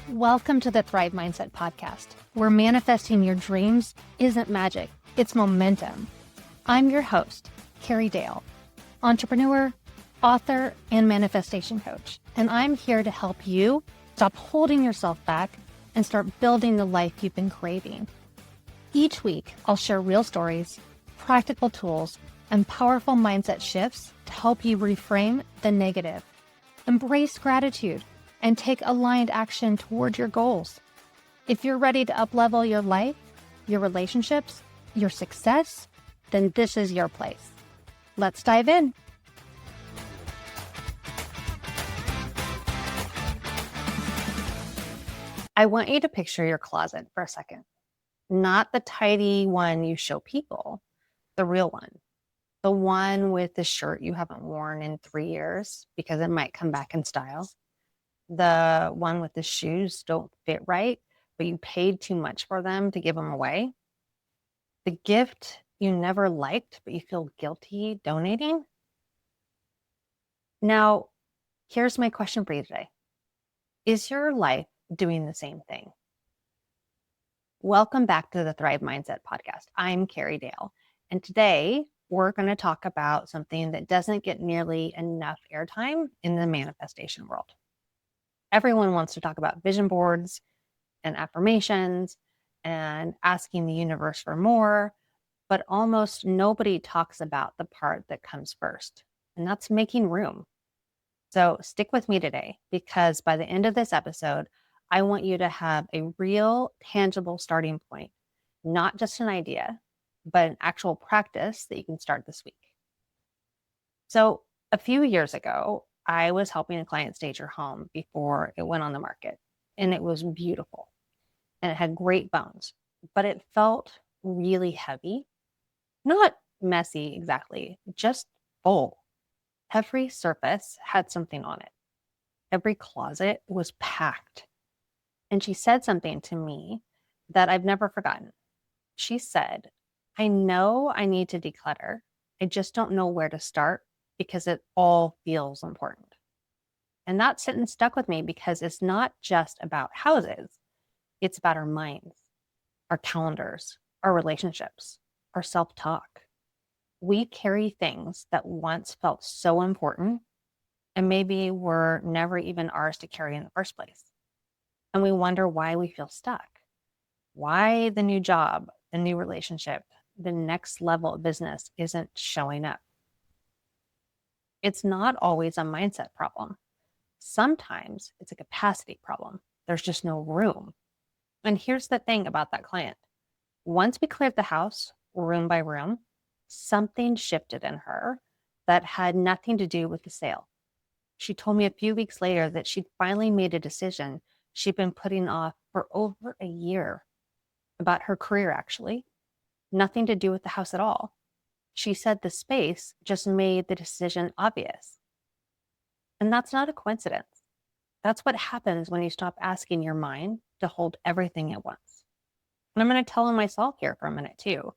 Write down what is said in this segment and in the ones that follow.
Welcome to the Thrive Mindset Podcast, where manifesting your dreams isn't magic, it's momentum. I'm your host, Carrie Dahle, entrepreneur, author, and manifestation coach, and I'm here to help you stop holding yourself back and start building the life you've been craving. Each week, I'll share real stories, practical tools, and powerful mindset shifts to help you reframe the negative, embrace gratitude, and take aligned action toward your goals. If you're ready to up-level your life, your relationships, your success, then this is your place. Let's dive in. I want you to picture your closet for a second. Not the tidy one you show people, the real one. The one with the shirt you haven't worn in 3 years because it might come back in style. The one with the shoes don't fit right, but you paid too much for them to give them away. The gift you never liked, but you feel guilty donating. Now, here's my question for you today. Is your life doing the same thing? Welcome back to the Thrive Mindset Podcast. I'm Carrie Dahle, and today we're going to talk about something that doesn't get nearly enough airtime in the manifestation world. Everyone wants to talk about vision boards and affirmations and asking the universe for more, but almost nobody talks about the part that comes first, and that's making room. So stick with me today, because by the end of this episode, I want you to have a real, tangible starting point, not just an idea, but an actual practice that you can start this week. So a few years ago, I was helping a client stage her home before it went on the market, and it was beautiful and it had great bones, but it felt really heavy, not messy exactly, just full. Every surface had something on it. Every closet was packed. And she said something to me that I've never forgotten. She said, I know I need to declutter. I just don't know where to start because it all feels important. And that sentence stuck with me because it's not just about houses. It's about our minds, our calendars, our relationships, our self-talk. We carry things that once felt so important and maybe were never even ours to carry in the first place. And we wonder why we feel stuck. Why the new job, the new relationship, the next level of business isn't showing up. It's not always a mindset problem. Sometimes it's a capacity problem. There's just no room. And here's the thing about that client. Once we cleared the house, room by room, something shifted in her that had nothing to do with the sale. She told me a few weeks later that she'd finally made a decision she'd been putting off for over a year about her career, actually. Nothing to do with the house at all. She said the space just made the decision obvious. And that's not a coincidence. That's what happens when you stop asking your mind to hold everything at once. And I'm going to tell on myself here for a minute too.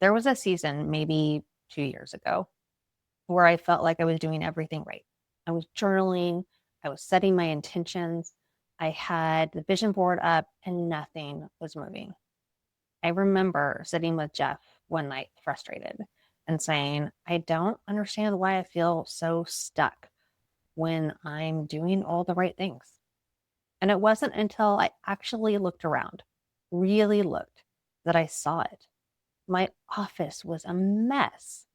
There was a season, maybe 2 years ago, where I felt like I was doing everything right. I was journaling, I was setting my intentions, I had the vision board up, and nothing was moving. I remember sitting with Jeff one night, frustrated, and saying, I don't understand why I feel so stuck when I'm doing all the right things. And it wasn't until I actually looked around, really looked, that I saw it. My office was a mess.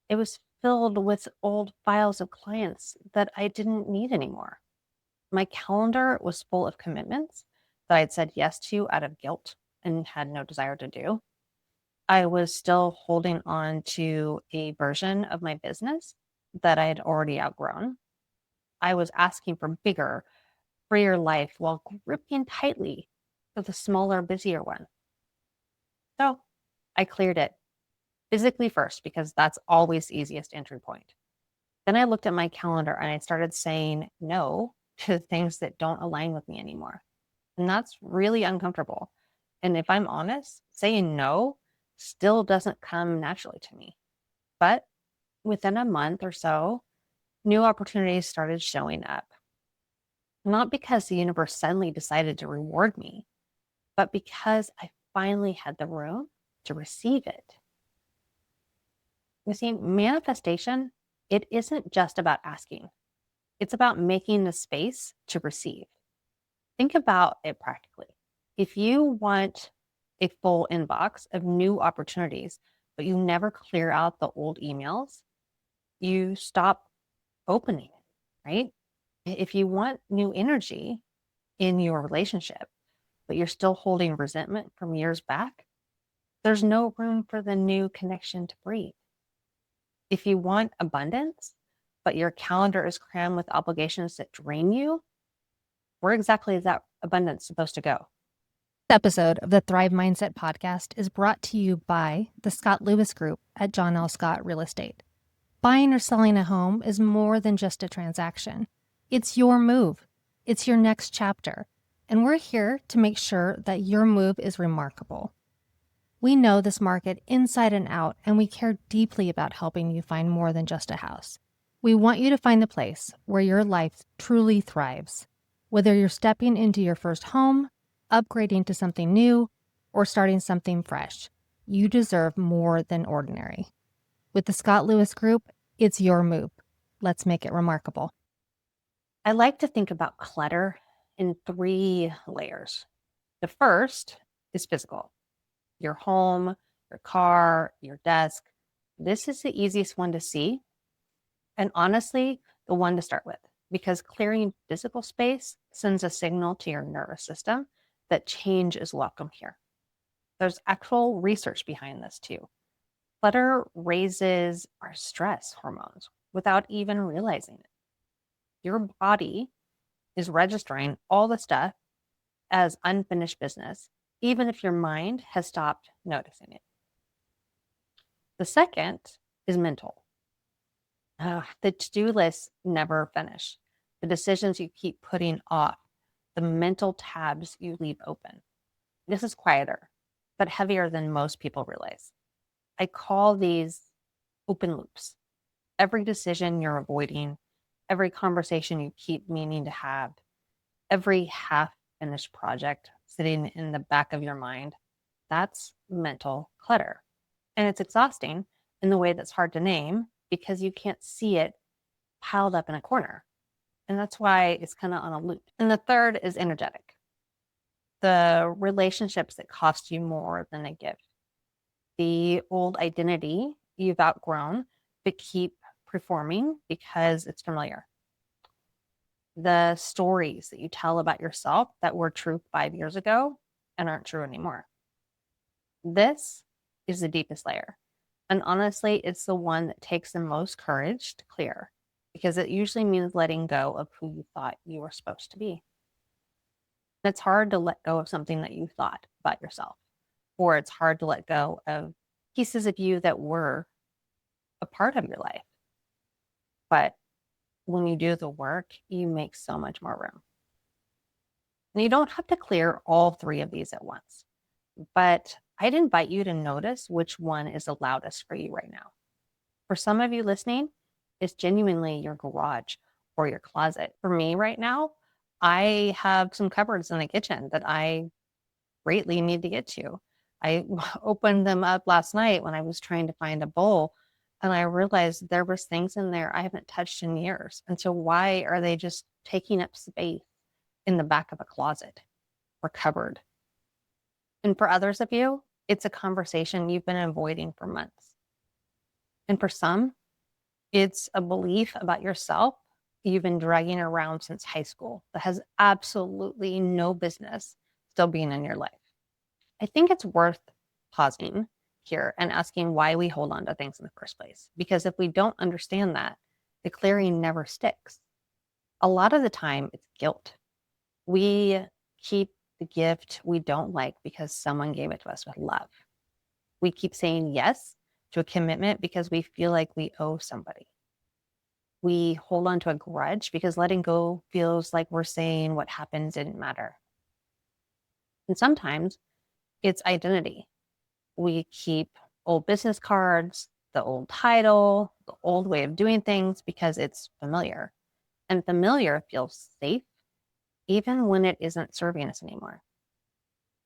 It was filled with old files of clients that I didn't need anymore. My calendar was full of commitments that I'd said yes to out of guilt and had no desire to do. I was still holding on to a version of my business that I had already outgrown. I was asking for bigger, freer life while gripping tightly for the smaller, busier one. So I cleared it physically first, because that's always the easiest entry point. Then I looked at my calendar and I started saying no to things that don't align with me anymore. And that's really uncomfortable And if I'm honest, saying no still doesn't come naturally to me. But within a month or so, new opportunities started showing up. Not because the universe suddenly decided to reward me, but because I finally had the room to receive it. You see, manifestation, it isn't just about asking. It's about making the space to receive. Think about it practically. If you want a full inbox of new opportunities, but you never clear out the old emails, you stop opening it, right? If you want new energy in your relationship, but you're still holding resentment from years back, there's no room for the new connection to breathe. If you want abundance, but your calendar is crammed with obligations that drain you, where exactly is that abundance supposed to go? This episode of the Thrive Mindset podcast is brought to you by the Scott Lewis Group at John L. Scott Real Estate. Buying or selling a home is more than just a transaction. It's your move. It's your next chapter. And we're here to make sure that your move is remarkable. We know this market inside and out, and we care deeply about helping you find more than just a house. We want you to find the place where your life truly thrives. Whether you're stepping into your first home, upgrading to something new, or starting something fresh, you deserve more than ordinary. With the Scott Lewis Group, it's your move. Let's make it remarkable. I like to think about clutter in 3 layers. The first is physical. Your home, your car, your desk. This is the easiest one to see. And honestly, the one to start with, because clearing physical space sends a signal to your nervous system that change is welcome here. There's actual research behind this too. Clutter raises our stress hormones without even realizing it. Your body is registering all the stuff as unfinished business, even if your mind has stopped noticing it. The second is mental. The to-do lists never finish. The decisions you keep putting off, the mental tabs you leave open. This is quieter, but heavier than most people realize. I call these open loops. Every decision you're avoiding, every conversation you keep meaning to have, every half-finished project sitting in the back of your mind, that's mental clutter. And it's exhausting in the way that's hard to name because you can't see it piled up in a corner. And that's why it's kind of on a loop. And the third is energetic. The relationships that cost you more than they give. The old identity you've outgrown, but keep performing because it's familiar. The stories that you tell about yourself that were true 5 years ago and aren't true anymore. This is the deepest layer. And honestly, it's the one that takes the most courage to clear because it usually means letting go of who you thought you were supposed to be. It's hard to let go of something that you thought about yourself, or it's hard to let go of pieces of you that were a part of your life. But when you do the work, you make so much more room. And you don't have to clear all 3 of these at once, but I'd invite you to notice which one is the loudest for you right now. For some of you listening, it's genuinely your garage or your closet. For me right now, I have some cupboards in the kitchen that I greatly need to get to. I opened them up last night when I was trying to find a bowl, and I realized there was things in there I haven't touched in years. And so why are they just taking up space in the back of a closet or cupboard? And for others of you, it's a conversation you've been avoiding for months. And for some, it's a belief about yourself you've been dragging around since high school that has absolutely no business still being in your life. I think it's worth pausing here and asking why we hold on to things in the first place. Because if we don't understand that, the clearing never sticks. A lot of the time, it's guilt. We keep the gift we don't like because someone gave it to us with love. We keep saying yes to a commitment because we feel like we owe somebody. We hold on to a grudge because letting go feels like we're saying what happened didn't matter. And sometimes It's identity. We keep old business cards, the old title, the old way of doing things because it's familiar. And familiar feels safe even when it isn't serving us anymore.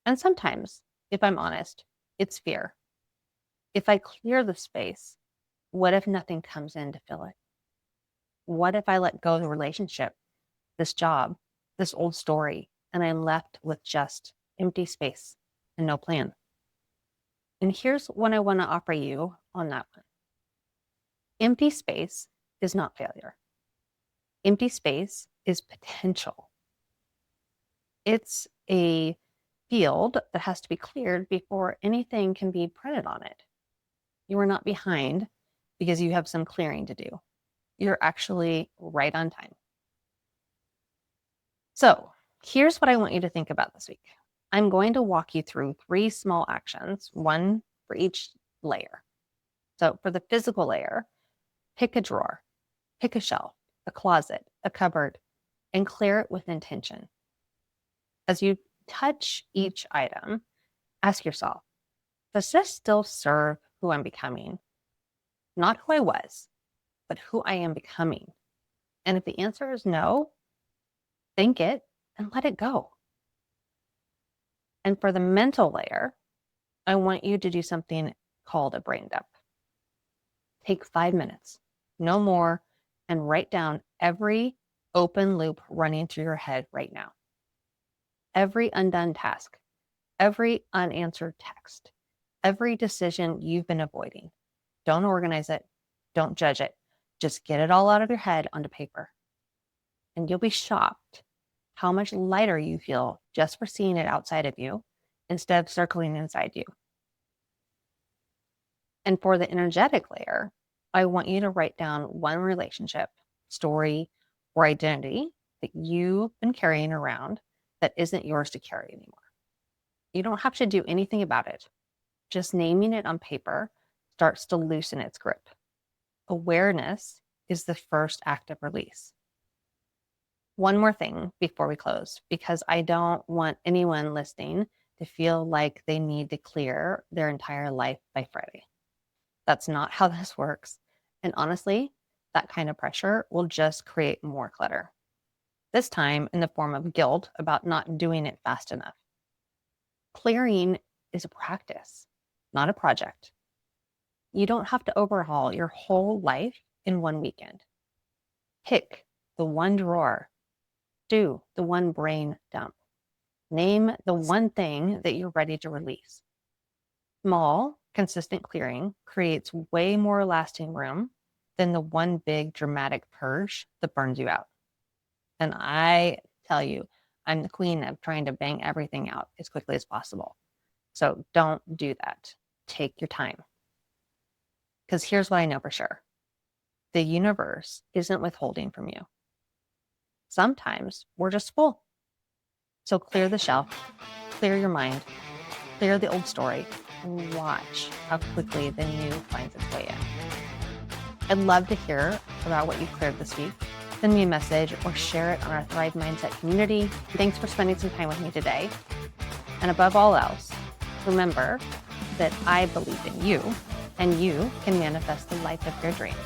And sometimes, if I'm honest, it's fear. If I clear the space, what if nothing comes in to fill it? What if I let go of the relationship, this job, this old story, and I'm left with just empty space and no plan? And here's what I want to offer you on that one. Empty space is not failure. Empty space is potential. It's a field that has to be cleared before anything can be printed on it. You are not behind because you have some clearing to do. You're actually right on time. So here's what I want you to think about this week. I'm going to walk you through 3 small actions, one for each layer. So for the physical layer, pick a drawer, pick a shelf, a closet, a cupboard, and clear it with intention. As you touch each item, ask yourself, does this still serve who I'm becoming? Not who I was, but who I am becoming. And if the answer is no, think it and let it go. And for the mental layer, I want you to do something called a brain dump. Take 5 minutes, no more, and write down every open loop running through your head right now. Every undone task, every unanswered text, every decision you've been avoiding. Don't organize it. Don't judge it. Just get it all out of your head onto paper. And you'll be shocked how much lighter you feel just for seeing it outside of you instead of circling inside you. And for the energetic layer, I want you to write down one relationship, story, or identity that you've been carrying around that isn't yours to carry anymore. You don't have to do anything about it. Just naming it on paper starts to loosen its grip. Awareness is the first act of release. One more thing before we close, because I don't want anyone listening to feel like they need to clear their entire life by Friday. That's not how this works. And honestly, that kind of pressure will just create more clutter. This time in the form of guilt about not doing it fast enough. Clearing is a practice, not a project. You don't have to overhaul your whole life in one weekend. Pick the one drawer. Do the one brain dump. Name the one thing that you're ready to release. Small, consistent clearing creates way more lasting room than the one big dramatic purge that burns you out. And I tell you, I'm the queen of trying to bang everything out as quickly as possible. So don't do that. Take your time. Because here's what I know for sure. The universe isn't withholding from you. Sometimes we're just full. So clear the shelf, clear your mind, clear the old story, and watch how quickly the new finds its way in. I'd love to hear about what you cleared this week. Send me a message or share it on our Thrive Mindset community. Thanks for spending some time with me today. And above all else, remember that I believe in you and you can manifest the life of your dreams.